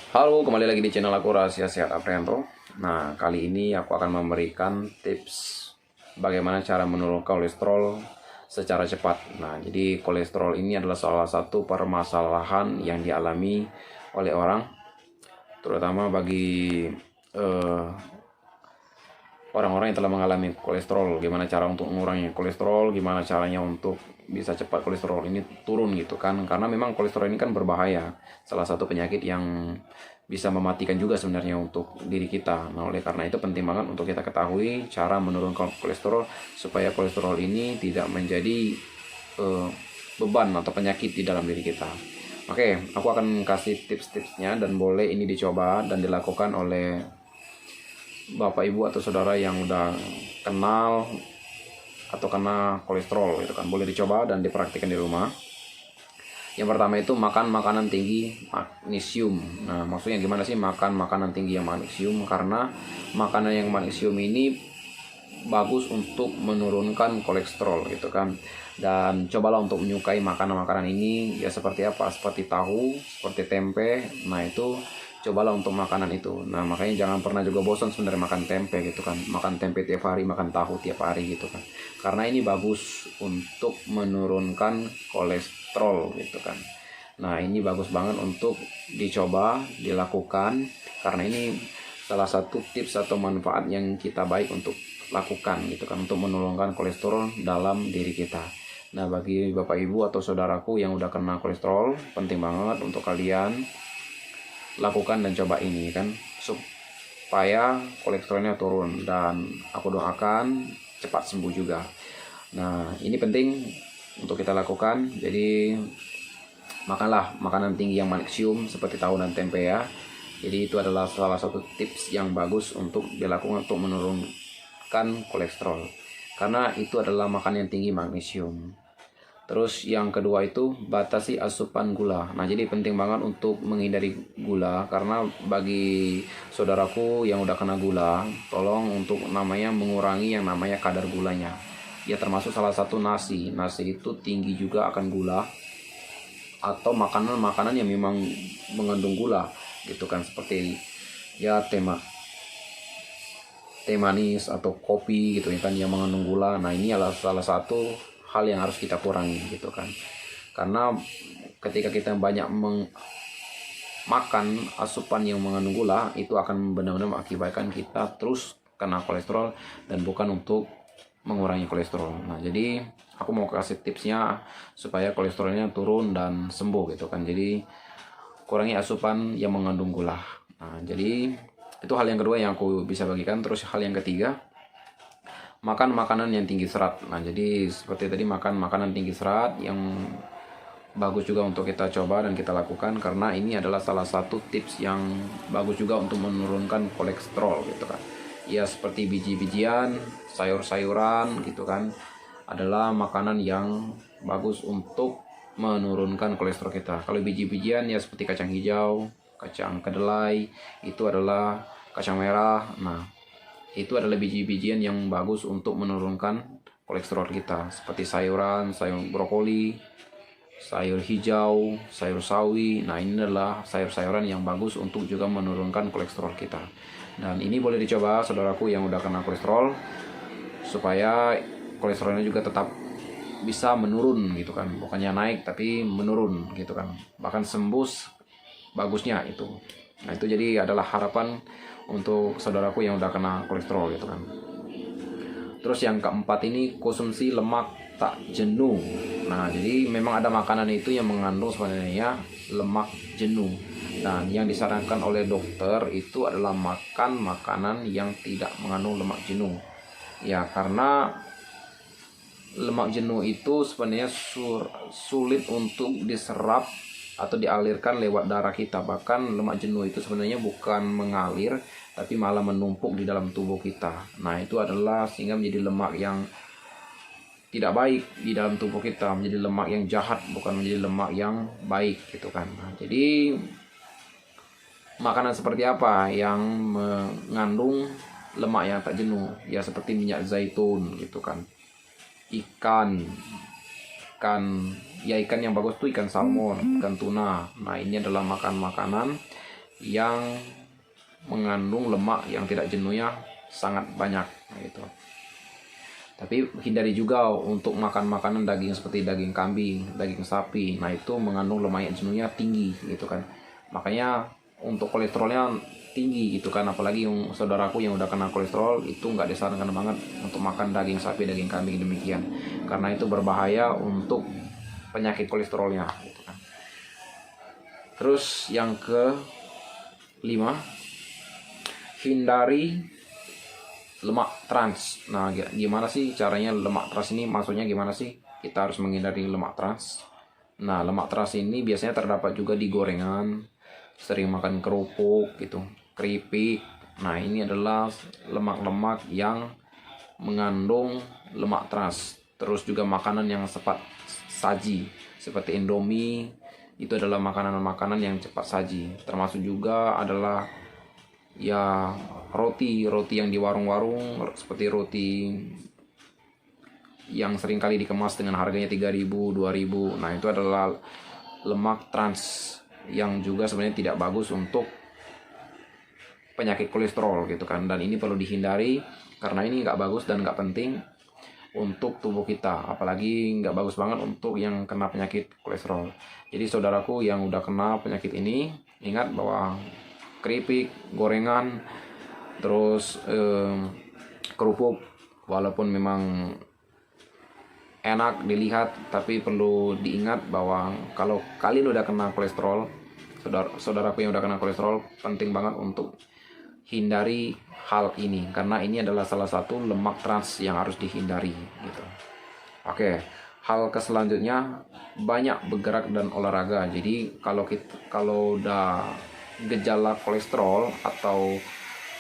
Halo, kembali lagi di channel aku Rahasia Sehat Aprianto. Nah, kali ini aku akan memberikan tips bagaimana cara menurunkan kolesterol secara cepat. Nah, jadi kolesterol ini adalah salah satu permasalahan yang dialami oleh orang, terutama bagi eh, orang-orang yang telah mengalami kolesterol. Gimana cara untuk mengurangi kolesterol, gimana caranya untuk bisa cepat kolesterol ini turun gitu kan, karena memang kolesterol ini kan berbahaya, salah satu penyakit yang bisa mematikan juga sebenarnya untuk diri kita. Nah, oleh karena itu penting banget untuk kita ketahui cara menurunkan kolesterol supaya kolesterol ini tidak menjadi eh, beban atau penyakit di dalam diri kita. Oke, aku akan kasih tips-tipsnya dan boleh ini dicoba dan dilakukan oleh bapak ibu atau saudara yang udah kenal atau kena kolesterol gitu kan, boleh dicoba dan dipraktikkan di rumah. Yang pertama itu makan makanan tinggi magnesium. Nah, maksudnya gimana sih makan makanan tinggi yang magnesium? Karena makanan yang magnesium ini bagus untuk menurunkan kolesterol gitu kan. Dan cobalah untuk menyukai makanan-makanan ini ya, seperti apa? Seperti tahu, seperti tempe. Nah, itu cobalah untuk makanan itu. Nah, makanya jangan pernah juga bosan sebenarnya makan tempe gitu kan. Makan tempe tiap hari, makan tahu tiap hari gitu kan. Karena ini bagus untuk menurunkan kolesterol gitu kan. Nah, ini bagus banget untuk dicoba, dilakukan, karena ini salah satu tips atau manfaat yang kita baik untuk lakukan gitu kan, untuk menurunkan kolesterol dalam diri kita. Nah, bagi bapak ibu atau saudaraku yang udah kena kolesterol, penting banget untuk kalian lakukan dan coba ini kan, supaya kolesterolnya turun, dan aku doakan cepat sembuh juga. Nah, ini penting untuk kita lakukan. Jadi makanlah makanan tinggi yang magnesium seperti tahu dan tempe ya. Jadi itu adalah salah satu tips yang bagus untuk dilakukan untuk menurunkan kolesterol, karena itu adalah makanan yang tinggi magnesium. Terus yang kedua itu batasi asupan gula. Nah, jadi penting banget untuk menghindari gula, karena bagi saudaraku yang udah kena gula, tolong untuk namanya mengurangi yang namanya kadar gulanya. Ya, termasuk salah satu nasi. Nasi itu tinggi juga akan gula, atau makanan-makanan yang memang mengandung gula gitu kan, seperti ya teh manis atau kopi gitu ya kan, yang mengandung gula. Nah, ini adalah salah satu hal yang harus kita kurangi gitu kan, karena ketika kita banyak makan asupan yang mengandung gula, itu akan benar-benar mengakibatkan kita terus kena kolesterol dan bukan untuk mengurangi kolesterol. Nah, jadi aku mau kasih tipsnya supaya kolesterolnya turun dan sembuh gitu kan. Jadi kurangi asupan yang mengandung gula. Nah, jadi itu hal yang kedua yang aku bisa bagikan. Terus hal yang ketiga, makan makanan yang tinggi serat. Nah, jadi seperti tadi, makan makanan tinggi serat yang bagus juga untuk kita coba dan kita lakukan, karena ini adalah salah satu tips yang bagus juga untuk menurunkan kolesterol gitu kan. Ya, seperti biji-bijian, sayur-sayuran gitu kan, adalah makanan yang bagus untuk menurunkan kolesterol kita. Kalau biji-bijian ya seperti kacang hijau, kacang kedelai, itu adalah kacang merah. Nah, itu adalah biji-bijian yang bagus untuk menurunkan kolesterol kita, seperti sayuran, sayur brokoli, sayur hijau, sayur sawi. Nah, ini adalah sayur-sayuran yang bagus untuk juga menurunkan kolesterol kita. Dan ini boleh dicoba saudaraku yang udah kena kolesterol, supaya kolesterolnya juga tetap bisa menurun gitu kan, bukannya naik tapi menurun gitu kan, bahkan sembuh bagusnya itu. Nah, itu jadi adalah harapan untuk saudaraku yang udah kena kolesterol gitu kan. Terus yang keempat ini, konsumsi lemak tak jenuh. Nah, jadi memang ada makanan itu yang mengandung sebenarnya lemak jenuh. Dan yang disarankan oleh dokter itu adalah makan makanan yang tidak mengandung lemak jenuh. Ya, karena lemak jenuh itu sebenarnya sulit untuk diserap atau dialirkan lewat darah kita. Bahkan lemak jenuh itu sebenarnya bukan mengalir, tapi malah menumpuk di dalam tubuh kita. Nah, itu adalah sehingga menjadi lemak yang tidak baik di dalam tubuh kita, menjadi lemak yang jahat, bukan menjadi lemak yang baik gitu kan. Nah, jadi makanan seperti apa yang mengandung lemak yang tak jenuh? Ya, seperti minyak zaitun gitu kan, ikan ikan ya, ikan yang bagus tuh ikan salmon, ikan tuna. Nah, ini adalah makanan yang mengandung lemak yang tidak jenuhnya sangat banyak gitu. Tapi hindari juga untuk makan makanan daging seperti daging kambing, daging sapi. Nah itu mengandung lemak yang jenuhnya tinggi gitu kan. Makanya untuk kolesterolnya tinggi gitu kan. Apalagi yang saudaraku yang udah kena kolesterol itu nggak disarankan banget untuk makan daging sapi, daging kambing demikian. Karena itu berbahaya untuk penyakit kolesterolnya gitu kan. Terus yang ke-5, hindari lemak trans. Nah, gimana sih caranya lemak trans ini? Maksudnya gimana sih kita harus menghindari lemak trans? Nah, lemak trans ini biasanya terdapat juga di gorengan, sering makan kerupuk gitu, keripik. Nah, ini adalah lemak-lemak yang mengandung lemak trans. Terus juga makanan yang cepat saji seperti Indomie, itu adalah makanan-makanan yang cepat saji. Termasuk juga adalah ya roti yang di warung-warung seperti roti yang sering kali dikemas dengan harganya 3.000, 2.000. Nah itu adalah lemak trans yang juga sebenarnya tidak bagus untuk penyakit kolesterol gitu kan. Dan ini perlu dihindari karena ini nggak bagus dan nggak penting untuk tubuh kita, apalagi nggak bagus banget untuk yang kena penyakit kolesterol. Jadi saudaraku yang udah kena penyakit ini, ingat bahwa keripik, gorengan, terus kerupuk walaupun memang enak dilihat, tapi perlu diingat bahwa kalau kalian udah kena kolesterol, saudaraku yang udah kena kolesterol, penting banget untuk hindari hal ini karena ini adalah salah satu lemak trans yang harus dihindari gitu. Oke, hal selanjutnya banyak bergerak dan olahraga. Jadi kalau udah gejala kolesterol atau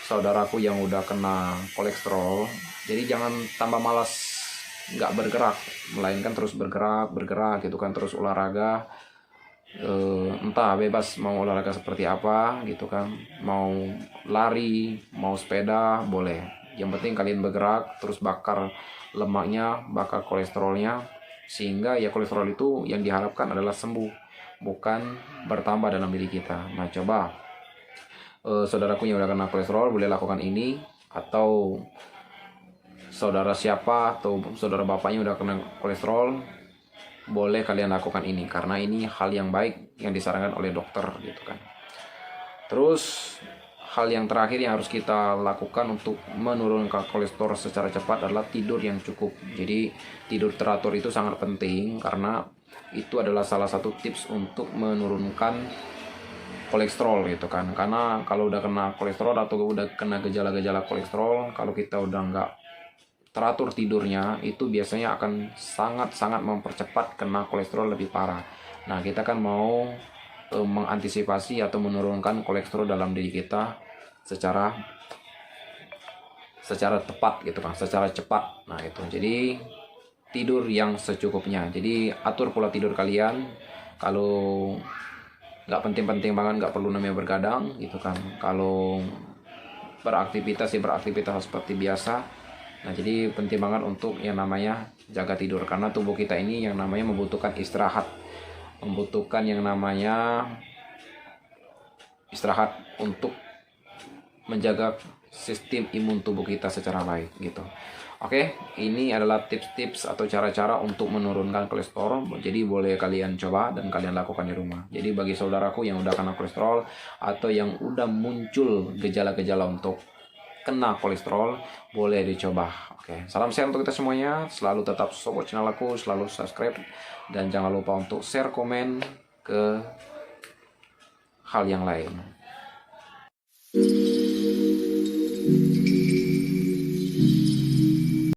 saudaraku yang udah kena kolesterol, jadi jangan tambah malas nggak bergerak, melainkan terus bergerak gitu kan, terus olahraga, entah bebas mau olahraga seperti apa gitu kan, mau lari, mau sepeda boleh, yang penting kalian bergerak terus bakar lemaknya, bakar kolesterolnya, sehingga ya kolesterol itu yang diharapkan adalah sembuh, bukan bertambah dalam diri kita. Nah coba saudaraku yang udah kena kolesterol boleh lakukan ini, atau saudara siapa atau saudara bapaknya udah kena kolesterol, boleh kalian lakukan ini karena ini hal yang baik yang disarankan oleh dokter gitu kan. Terus hal yang terakhir yang harus kita lakukan untuk menurunkan kolesterol secara cepat adalah tidur yang cukup. Jadi tidur teratur itu sangat penting karena itu adalah salah satu tips untuk menurunkan kolesterol gitu kan. Karena kalau udah kena kolesterol atau udah kena gejala-gejala kolesterol, kalau kita udah nggak teratur tidurnya, itu biasanya akan sangat-sangat mempercepat kena kolesterol lebih parah. Nah kita kan mau mengantisipasi atau menurunkan kolesterol dalam diri kita secara tepat gitu kan, secara cepat. Nah itu jadi tidur yang secukupnya. Jadi atur pola tidur kalian. Kalau nggak penting-penting banget, nggak perlu namanya bergadang gitu kan. Kalau beraktivitas ya beraktivitas seperti biasa. Nah jadi penting banget untuk yang namanya jaga tidur, karena tubuh kita ini yang namanya membutuhkan istirahat, membutuhkan yang namanya istirahat untuk menjaga sistem imun tubuh kita secara baik gitu. Oke, ini adalah tips-tips atau cara-cara untuk menurunkan kolesterol. Jadi boleh kalian coba dan kalian lakukan di rumah. Jadi bagi saudaraku yang udah kena kolesterol atau yang udah muncul gejala-gejala untuk kena kolesterol, boleh dicoba. Oke, salam sehat untuk kita semuanya. Selalu tetap support channel aku, selalu subscribe, dan jangan lupa untuk share komen ke hal yang lain.